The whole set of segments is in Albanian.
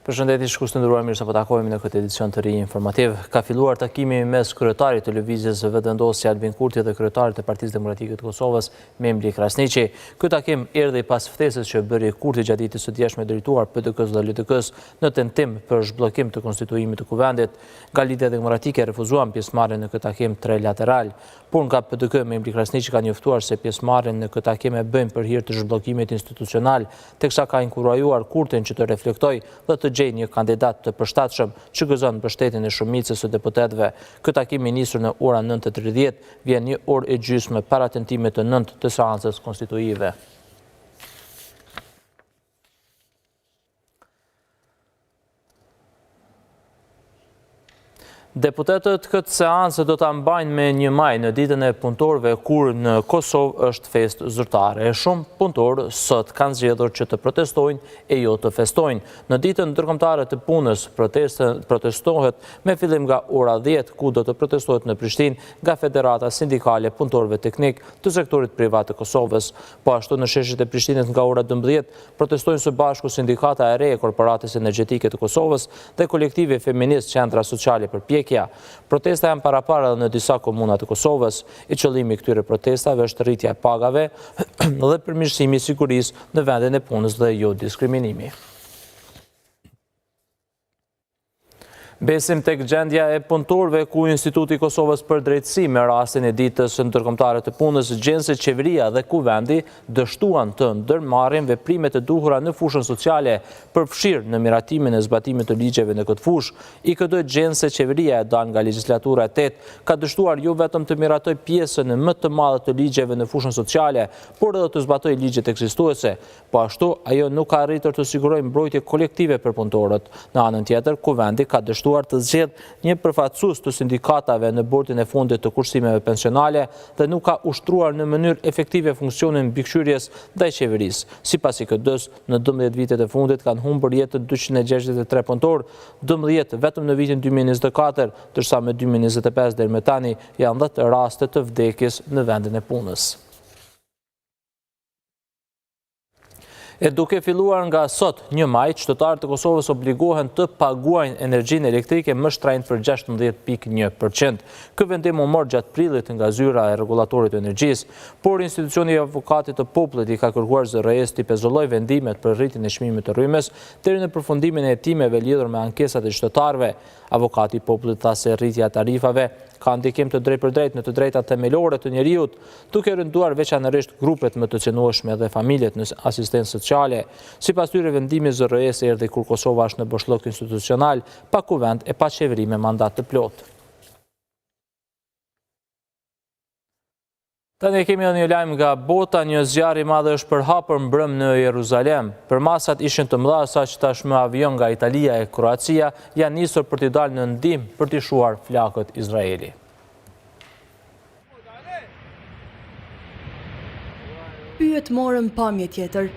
Përshëndetje shikues të nderuar, mirë se po takohemi në këtë edicion të ri informativ. Ka filluar takimi mes kryetarit të lëvizjes vetëvendosje Albin Kurti dhe kryetarit të Partisë Demokratike të Kosovës Memri Krasniqi. Ky takim erdhi pas ftesës që bëri Kurti gjatë ditës së djeshme drejtuar PDK-s dhe LDK-s në tentim për zhbllokim të konstituimit të kuvendit. Nga Lidia Demokratike refuzuan pjesëmarrjen në këtë takim trilateral, por nga PDK Memri Krasniqi ka njoftuar se pjesëmarrjen në këtë takim e bëjnë për hir të zhbllokimit institucional, teksa ka inkurajuar Kurtin që të reflektojë dhe të gjejë një kandidat të përshtatshëm që gëzon mbështetjen e shumicës së deputetëve. Ky takim i nisur në ora 9:30 vjen një orë e gjysmë para tentimit të 9 të seancës konstituive. Deputetët këtë seancë do ta mbajnë me 1 maj në ditën e punëtorëve kur në Kosovë është festë zyrtare. Shumë punëtorë sot kanë zgjedhur që të protestojnë e jo të festojnë. Në ditën ndërkombëtare të punës protestohet me fillim nga ora 10 ku do të protestohet në Prishtinë nga Federata Sindikale e Punëtorëve Teknik të sektorit privat të Kosovës. Po ashtu në sheshet e Prishtinës nga ora 12 protestojnë së bashku Sindikata e re e Korporatës Energjetike të Kosovës dhe kolektivi feminist Qendra Sociale për Protesta janë parapara në disa komuna të Kosovës. I qëllimi i këtyre protestave është rritja e pagave dhe përmirësimi i sigurisë në vendin e punës dhe jo diskriminimi. Besim tek gjendja e punëtorëve ku Instituti i Kosovës për Drejtësi me rastin e ditës ndërkombëtare të punës gjen se qeveria dhe kuvendi dështuan të ndërmarrin veprimet e duhura në fushën sociale përfshirë në miratimin e zbatimit të ligjeve në këtë fushë. IKD gjen se qeveria e dalë nga legjislatura e 8 ka dështuar jo vetëm të miratoj pjesën më të madhe të ligjeve në fushën sociale, por edhe të zbatoj ligjet ekzistuese. Po ashtu ajo nuk ka arritur të sigurojë mbrojtje kolektive për punëtorët. Në anën tjetër, kuvendi ka dështuar të zgjedh një përfaqësues të sindikatave në bordin e fundit të kushtimeve pensionale dhe nuk ka ushtruar në mënyrë efektive funksionin mbikëqyrjes ndaj qeverisë. Sipas IKD-s, në 12 vitet e fundit kanë humbur jetën 263 punëtorë, 12 vetëm në vitin 2024, ndërsa me 2025 deri më tani janë 10 raste të vdekjes në vendin e punës. E duke filluar nga sot 1 maj, qytetarët e Kosovës obligohen të paguajnë energjinë elektrike më shtrenjtë për 16.1%. Ky vendim u mor gjatë prillit nga zyra e rregullatorit të energjisë, por institucioni i avokatit të popullit i ka kërkuar ZRE-s të pezullojë vendimet për rritjen e çmimit të rrymës deri në përfundimin e hetimeve lidhur me ankesat e qytetarëve. Avokati i popullit tha se rritja e tarifave ka ndikim të drejtpërdrejtë në të drejtat themelore të njerëzit, duke rënduar veçanërisht grupet më të cënueshme dhe familjet në asistencë sociale. Sipas tyre, vendimi i ZRE-s erdhi kur Kosova është në boshllok institucional, pa kuvend e pa qeveri me mandat të plotë. Tani kemi një lajm nga bota, një zjarr i madh është përhapur mbrëm në Jeruzalem. Përmasat ishin të mëdha saqë tashmë avion nga Italia e Kroacia janë nisur për të dalë në ndihmë për të shuar flakët Izraeli. Pyet morën pamje tjetër.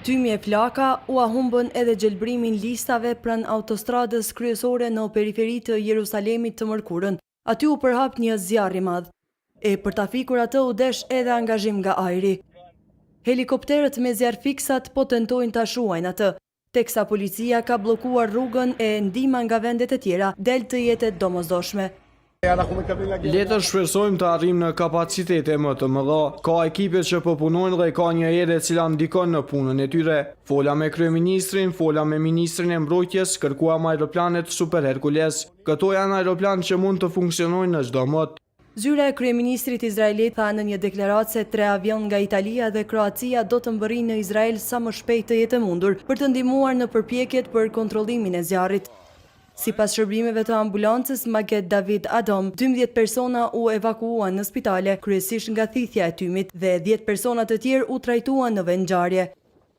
Tymje flaka u humbën edhe gjelbrimin listave pranë autostradës kryesore në periferi të Jerusalemit të mërkurën. Aty u përhap një zjarr i madh. E për ta fikur atë u desh edhe angazhim nga ajri. Helikopterët me zjarrfiksat po tentojnë ta shuajnë atë, teksa policia ka bllokuar rrugën e ndihma nga vendet e tjera del të jetë domosdoshme. Le të shpresojmë të arrijmë në kapacitete më të mëdha. Ka ekipe që po punojnë dhe ka një erë e cila ndikon në punën e tyre. Fola me kryeministrin, fola me ministrin e mbrojtjes, kërkuam aeroplanet Super Hercules. Këto janë aeroplan që mund të funksionojnë në çdo mod. Zyra e kryeministrit izraelit tha në një deklaratë se 3 avion nga Italia dhe Kroacia do të mbërrinë në Izrael sa më shpejt të jetë mundur për të ndihmuar në përpjekjet për kontrollimin e zjarrit. Sipas shërbimeve të ambulancës Maget David Adom, 12 persona u evakuuan në spitale, kryesisht nga thithja e tymit, dhe 10 persona të tjerë u trajtuan në vendngjarje.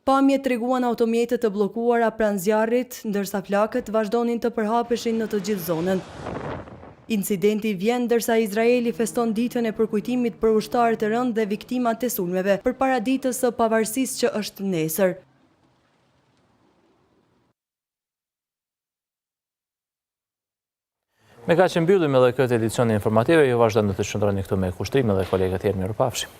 Pamjet treguan automjete të bllokuara pranë zjarrit, ndërsa flakët vazhdonin të përhapeshin në të gjithë zonën. Incidenti vjen ndërsa Izraeli feston ditën e përkujtimit për ushtarët e rëndë dhe viktimat e sulmeve përpara ditës së pavarësisë që është nesër. Me kaq që mbyllim edhe këtë edicion informative, ju vazhdoni të shndroni këtu me kushtrimin dhe kolegët tjerë, mirupafshim.